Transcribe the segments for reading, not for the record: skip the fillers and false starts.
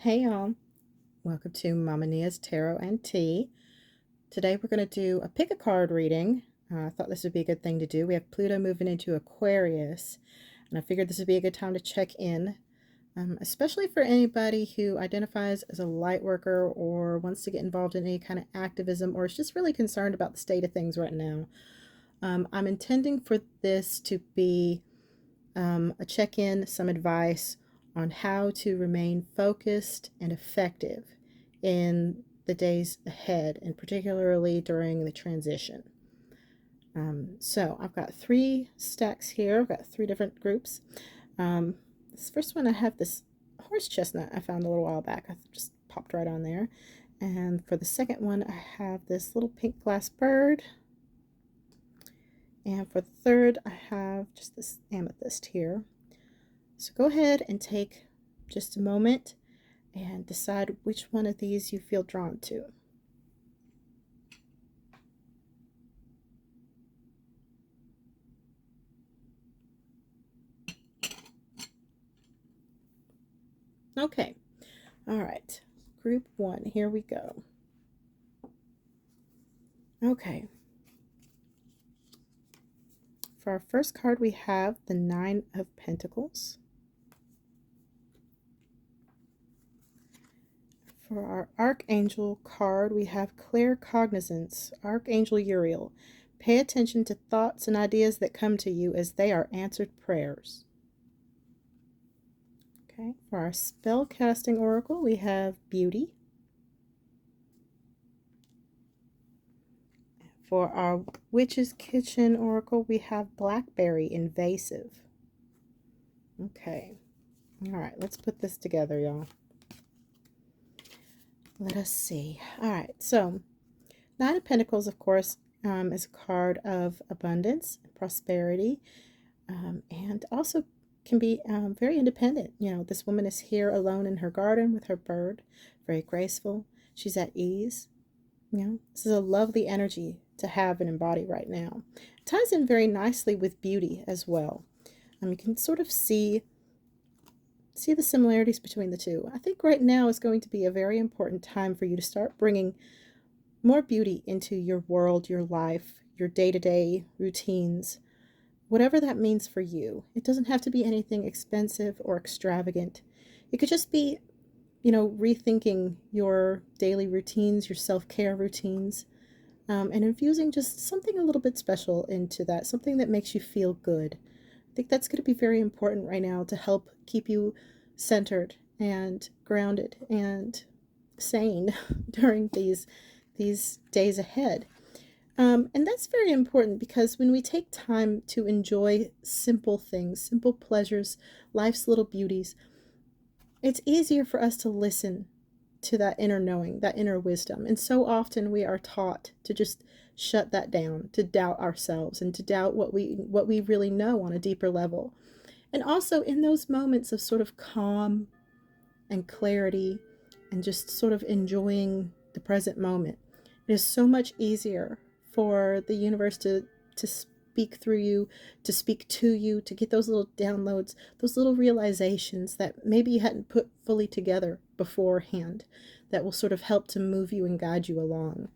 Hey y'all, welcome to Mama Nia's Tarot and Tea. Today we're going to do a pick a card reading. I thought this would be a good thing to do. We have Pluto moving into Aquarius, and I figured this would be a good time to check in, especially for anybody who identifies as a light worker or wants to get involved in any kind of activism or is just really concerned about the state of things right now. I'm intending for this to be a check-in, some advice on how to remain focused and effective in the days ahead, and particularly during the transition. So I've got 3 stacks here. I've got 3 different groups. This first one, I have this horse chestnut I found a little while back. I just popped right on there. And for the second one, I have this little pink glass bird. And for the third, I have just this amethyst here. So go ahead and take just a moment and decide which one of these you feel drawn to. Okay, all right, group 1, here we go. Okay, for our first card, we have the 9 of Pentacles. For our Archangel card, we have Claircognizance, Archangel Uriel. Pay attention to thoughts and ideas that come to you as they are answered prayers. Okay, for our Spellcasting Oracle, we have Beauty. For our Witch's Kitchen Oracle, we have Blackberry, Invasive. Okay, all right, let's put this together, y'all. Let us see. All right, so 9 of Pentacles, of course, is a card of abundance, prosperity, and also can be very independent. You know, this woman is here alone in her garden with her bird, very graceful. She's at ease. You know, this is a lovely energy to have and embody right now. It ties in very nicely with beauty as well. You can sort of see the similarities between the two. I think right now is going to be a very important time for you to start bringing more beauty into your world, your life, your day-to-day routines, whatever that means for you. It doesn't have to be anything expensive or extravagant. It could just be, you know, rethinking your daily routines, your self-care routines, and infusing just something a little bit special into that, something that makes you feel good. I think that's going to be very important right now to help keep you centered and grounded and sane during these days ahead. And that's very important because when we take time to enjoy simple things, simple pleasures, life's little beauties, it's easier for us to listen to that inner knowing, that inner wisdom. And so often we are taught to just shut that down, to doubt ourselves and to doubt what we really know on a deeper level. And also in those moments of sort of calm and clarity and just sort of enjoying the present moment, it is so much easier for the universe to speak through you, to speak to you, to get those little downloads, those little realizations that maybe you hadn't put fully together beforehand, that will sort of help to move you and guide you along.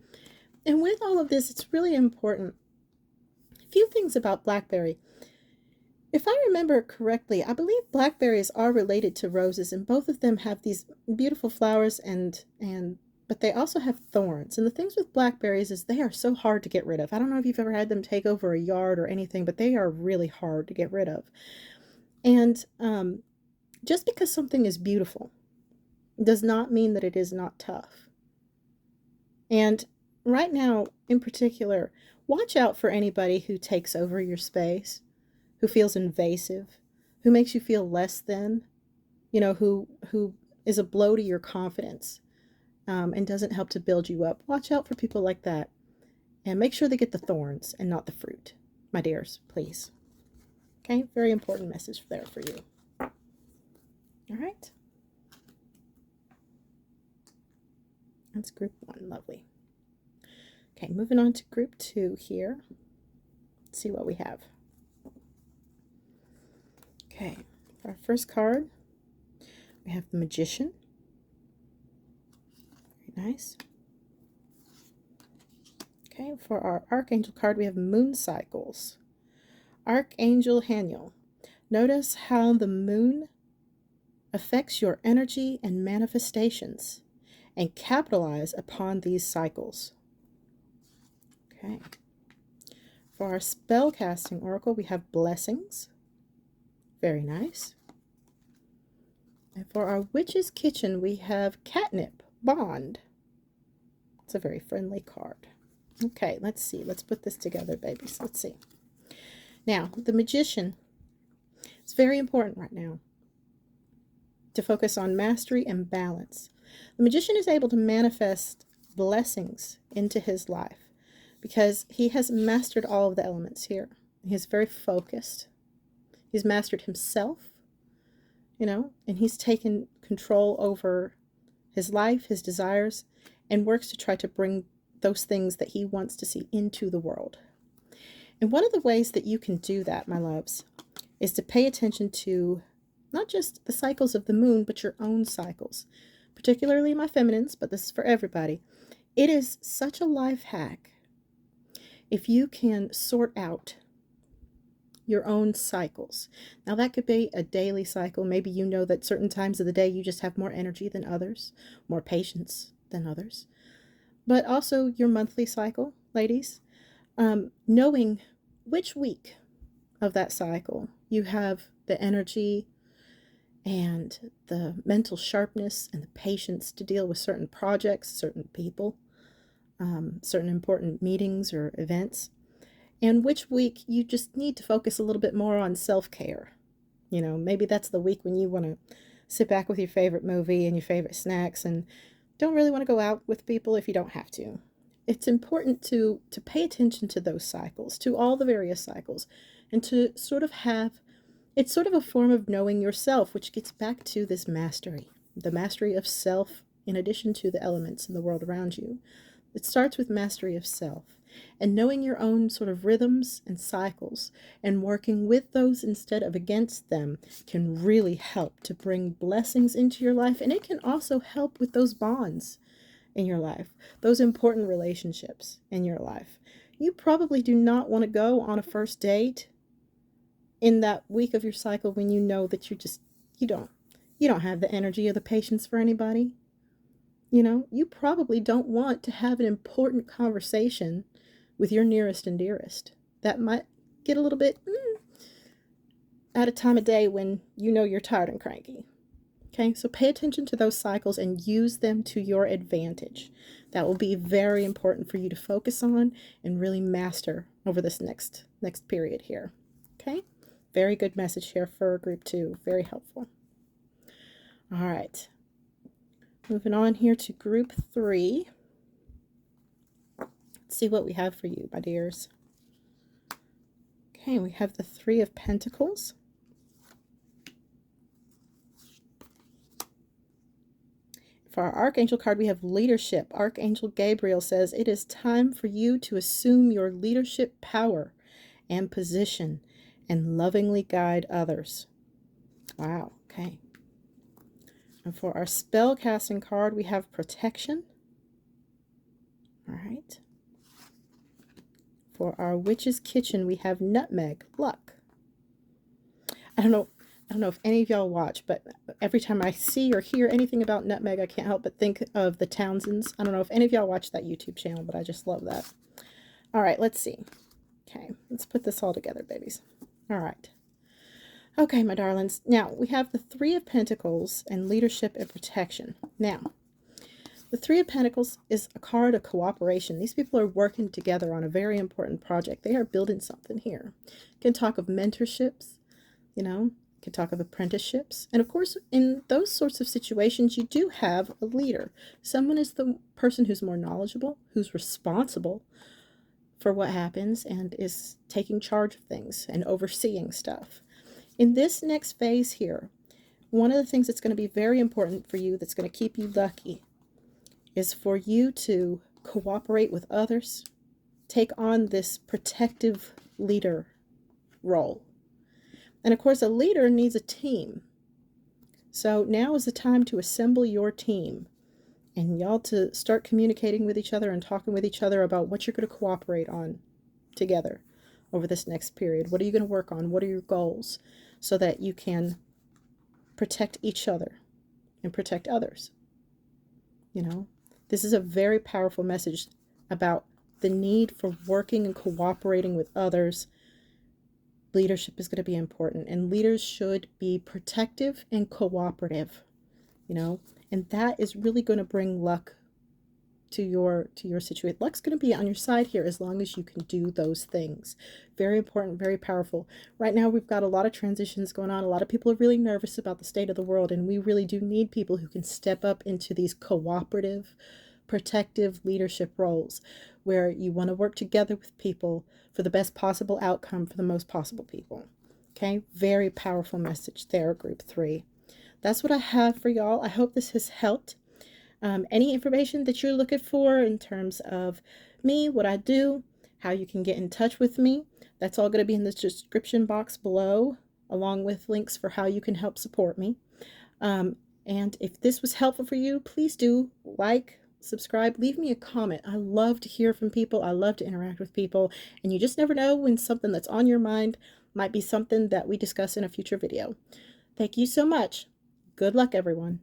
And with all of this, it's really important. A few things about blackberry. If I remember correctly, I believe blackberries are related to roses, and both of them have these beautiful flowers but they also have thorns. And the things with blackberries is they are so hard to get rid of. I don't know if you've ever had them take over a yard or anything, but they are really hard to get rid of. And just because something is beautiful does not mean that it is not tough. And right now, in particular, watch out for anybody who takes over your space, who feels invasive, who makes you feel less than, you know, who is a blow to your confidence. And doesn't help to build you up. Watch out for people like that. And make sure they get the thorns and not the fruit. My dears, please. Okay, very important message there for you. All right. That's group 1. Lovely. Okay, moving on to group 2 here. Let's see what we have. Okay, for our first card, we have the Magician. Nice. Okay, for our Archangel card, we have moon cycles. Archangel Haniel. Notice how the moon affects your energy and manifestations, and capitalize upon these cycles. Okay. For our spellcasting oracle, we have blessings. Very nice. And for our witch's kitchen, we have catnip, bond. It's a very friendly card. Okay, let's see. Let's put this together, babies. Let's see. Now, the magician. It's very important right now to focus on mastery and balance. The magician is able to manifest blessings into his life because he has mastered all of the elements here. He's very focused. He's mastered himself, you know, and he's taken control over his life, his desires, and works to try to bring those things that he wants to see into the world. And one of the ways that you can do that, my loves, is to pay attention to not just the cycles of the moon, but your own cycles, particularly my feminines, but this is for everybody. It is such a life hack if you can sort out your own cycles. Now, that could be a daily cycle. Maybe you know that certain times of the day you just have more energy than others, more patience than others. But also your monthly cycle, ladies, knowing which week of that cycle you have the energy and the mental sharpness and the patience to deal with certain projects, certain people, certain important meetings or events, and which week you just need to focus a little bit more on self-care. You know, maybe that's the week when you want to sit back with your favorite movie and your favorite snacks and don't really want to go out with people if you don't have to. It's important to pay attention to those cycles, to all the various cycles, and to sort of have, it's sort of a form of knowing yourself, which gets back to this mastery, the mastery of self in addition to the elements in the world around you. It starts with mastery of self and knowing your own sort of rhythms and cycles and working with those instead of against them can really help to bring blessings into your life. And it can also help with those bonds in your life, those important relationships in your life. You probably do not want to go on a first date in that week of your cycle when you know that you don't have the energy or the patience for anybody. You know, you probably don't want to have an important conversation with your nearest and dearest. That might get a little bit at a time of day when you know you're tired and cranky. Okay, so pay attention to those cycles and use them to your advantage. That will be very important for you to focus on and really master over this next period here. Okay, very good message here for group 2. Very helpful. All right, moving on here to group 3. Let's see what we have for you, my dears. Okay, we have the 3 of Pentacles. For our Archangel card, we have leadership. Archangel Gabriel says, it is time for you to assume your leadership power and position and lovingly guide others. Wow, okay. And for our spell casting card, we have protection. All right. For our witch's kitchen, we have nutmeg, luck. I don't know if any of y'all watch, but every time I see or hear anything about nutmeg, I can't help but think of the Townsends. I don't know if any of y'all watch that YouTube channel, but I just love that. All right, let's see. Okay, let's put this all together, babies. All right. Okay, my darlings. Now, we have the 3 of Pentacles and leadership and protection. Now, the 3 of Pentacles is a card of cooperation. These people are working together on a very important project. They are building something here. You can talk of mentorships, you know, you can talk of apprenticeships. And of course, in those sorts of situations, you do have a leader. Someone is the person who's more knowledgeable, who's responsible for what happens and is taking charge of things and overseeing stuff. In this next phase here, one of the things that's going to be very important for you, that's going to keep you lucky, is for you to cooperate with others, take on this protective leader role. And of course, a leader needs a team. So now is the time to assemble your team and y'all to start communicating with each other and talking with each other about what you're going to cooperate on together over this next period. What are you going to work on? What are your goals so that you can protect each other and protect others? You know, this is a very powerful message about the need for working and cooperating with others. Leadership is going to be important, and leaders should be protective and cooperative, you know, and that is really going to bring luck to your situation. Luck's going to be on your side here as long as you can do those things. Very important, very powerful. Right now we've got a lot of transitions going on. A lot of people are really nervous about the state of the world, and we really do need people who can step up into these cooperative, protective leadership roles where you want to work together with people for the best possible outcome for the most possible people. Okay, very powerful message there, group 3. That's what I have for y'all. I hope this has helped. Any information that you're looking for in terms of me, what I do, how you can get in touch with me, that's all going to be in the description box below, along with links for how you can help support me. And if this was helpful for you, please do like, subscribe, leave me a comment. I love to hear from people. I love to interact with people. And you just never know when something that's on your mind might be something that we discuss in a future video. Thank you so much. Good luck, everyone.